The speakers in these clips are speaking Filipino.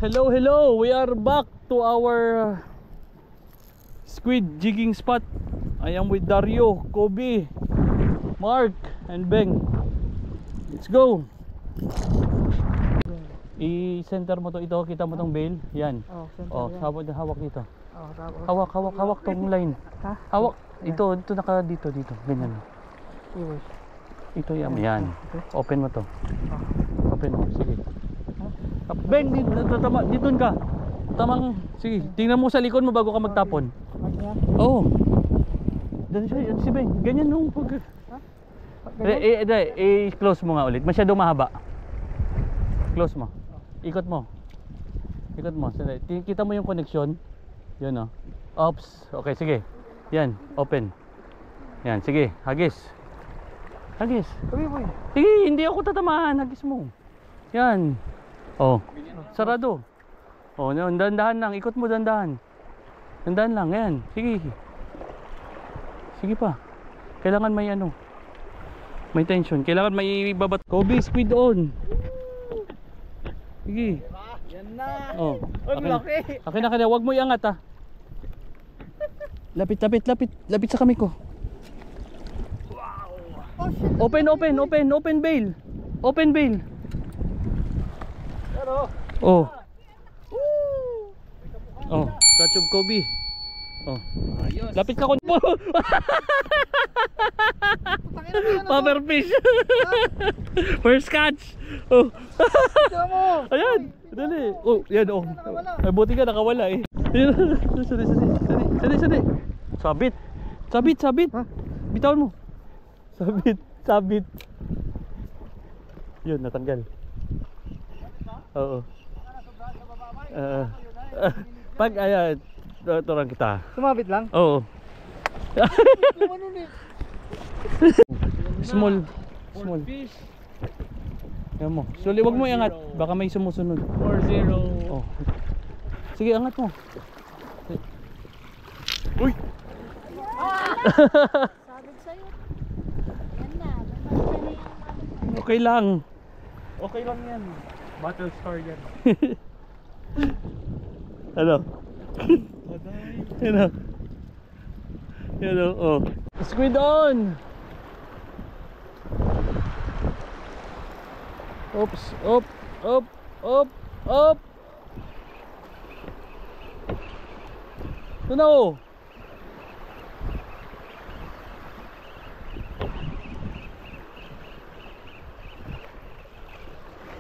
Hello, hello! We are back to our squid jigging spot. I am with Dario, Kobe, Mark, and Beng. Let's go! I-center mo to, ito, kita mo tong bail. Yan. Oh, hawak dito. Hawak tong line. Ha? Hawak. Ito dito. Ganyan. Ito yan. Open mo to. Open mo, sige. Beng, dito ka. Tamang, sige. Tingnan mo sa likod mo bago ka magtapon. Oo. Diyan siya, yan si Beng. Ganyan nung pag... I-close mo nga ulit. Masyado mahaba. Close mo. Ikot mo. Kita mo yung connection. Yan o. Oops. Okay, sige. Yan, open. Yan, sige. Hagis. Sige, hindi ako tatamaan. Hagis mo. Yan. Oh, sarado. Oh, dandahan lang. Ikot mo, dandahan. Dandahan lang, yan. Sige pa. Kailangan may may tension. Kailangan may babat. Kobe, squid on. Sige. Yan na. Oh. Laki. Akin na. Huwag mo iangat ha. Lapit sa kamay ko. Oh shit. Open bail. Pero. Oh. Oh, catch of Kobe. Oh. Ayos. Lapit ka kon. Popper fish. First catch. Oh. Ayan. Dali. Oh, yan oh. Ay buti ka nakawala eh. Sali. Sabit. Ha? Bitawan mo. Sabit. Yun, natanggal. Oo. Pag ayan, turang kita. Sumabit lang. Oo. Small fish. Yan mo. Suli, wag mo iangat. Baka may sumusunod. 4-0. Oh. Sige, angat mo. Uy! Sabi sa'yo. Yan na. Okay lang. Okay lang yan. Battle star yan. Ano? Ano? Oh. Squid on! Oops, up. Ito na oh.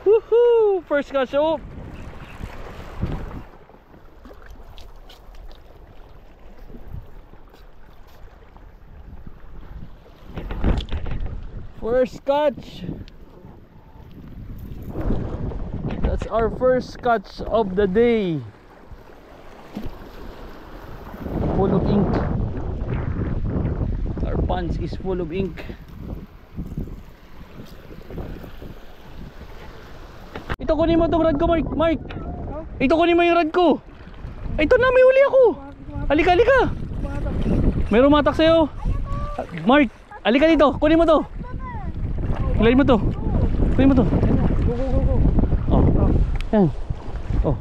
Woohoo! First catch up. First catch. That's our first catch of the day. Full of ink. Our pants is full of ink. Ito kunin mo itong rod ko, Mark. Ito kunin mo yung rod ko. Ito na, may huli ako. Halika. Mayroong matak sa'yo. Mark, halika dito. Kunin mo to. Hilahin mo to. Go. Oh. Yan. Oh.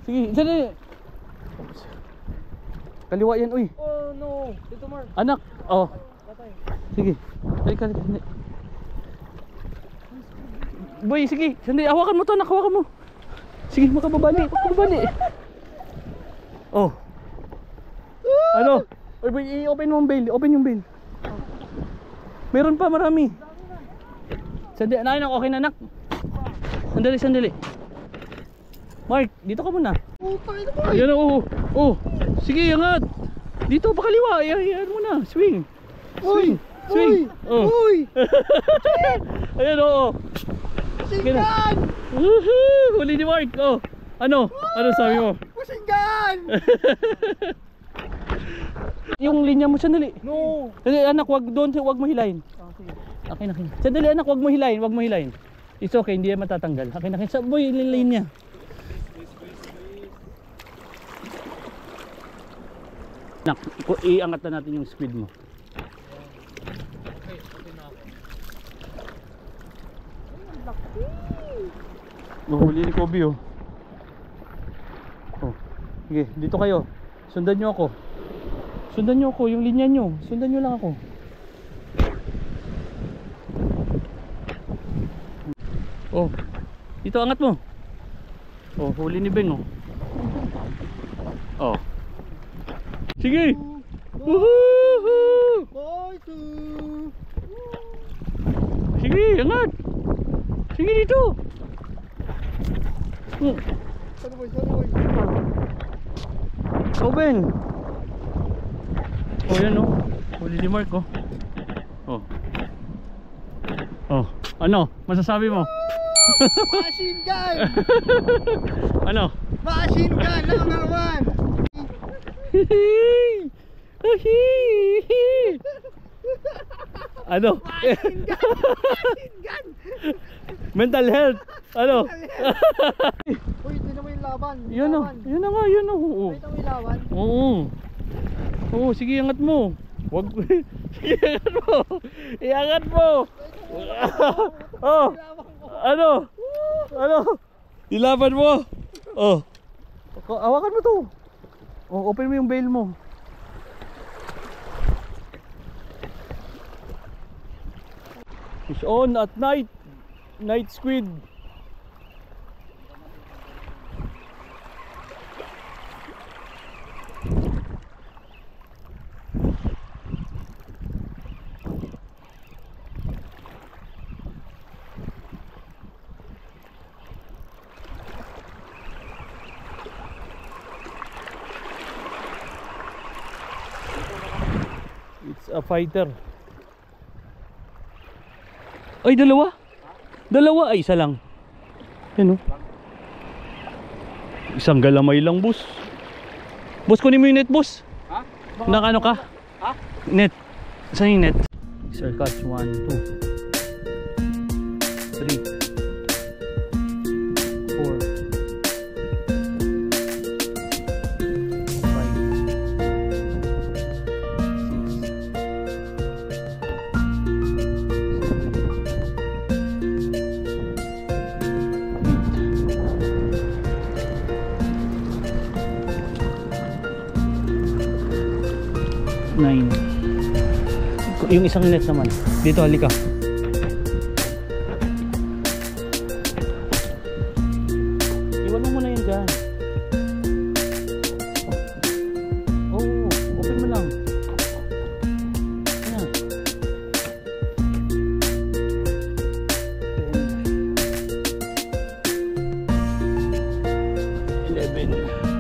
Sige, dali. Kaliwa yan, uy. Oh no. Dito Mark. Anak. Oh. Patay. Sige. Halika. Boy, sige. Sandi, hawakan mo to, anak. Hawakan mo. Sige, makababali. Oh. Ano? Oy, boy, i-open mo ang bail. Open yung bail. Meron pa, marami. Sandali, anak, okay na anak. Sandali. Mark, dito ka muna. Ayan o. Oh. Sige, angat. Dito, pakaliwa. Ayan mo na. Swing. Oh. Ayan o. Pusinggan! Huli ni Mark. Oh. Ano sabi mo? Pusinggan! Yung linya mo, sandali. No. Sandali, anak, wag mo hilahin. Akin. Sandali anak, wag mo hilahin. It's okay, hindi yan matatanggal. Akin. Boy, lilahin niya. Nak, iangat na natin yung squid mo. Mahuli ni Kobe oh. Sige, dito kayo. Sundan nyo ako. Sundan nyo ako, yung linya nyo. Sundan nyo lang ako. Oh, dito angat mo. Oh, huli ni Beng oh. Oh. Sige. Woohoo! Boy, two. Sige, angat. Sige dito. Sorry boy, sorry boy. Oh, Beng. Oh, yan oh. Huli ni Mark oh. Oh. Oh, ano? Masasabi mo? Machine gun! Ano? Machine gun number 1! Ano? Machine gun! Machine gun! Mental health. Ano? Uy, ito naman yung laban. Yun oh. Yun na nga, yun oh. Oo. Ito yung laban. Oo. Oo, sige angat mo. Wag. Sige angat mo. Iangat mo. Oh. Ano? Ano? Dilaban mo. Oh. Hawakan mo to. Oh, open mo yung bail mo. Fish on at night. Night squid. It's a fighter. Ay, dalawa? Dalawa? Ay, isa lang. Yan oh. Isang galamay lang, boss. Boss, kunin mo yung net, boss. Ha? Nakano ka? Ha? Net. Saan yung net? Sir, catch 1, 2 3 4 9. Yung isang net naman. Dito, halika. Iwan mo muna yun dyan. Oo, open mo lang. Ayan. 10 11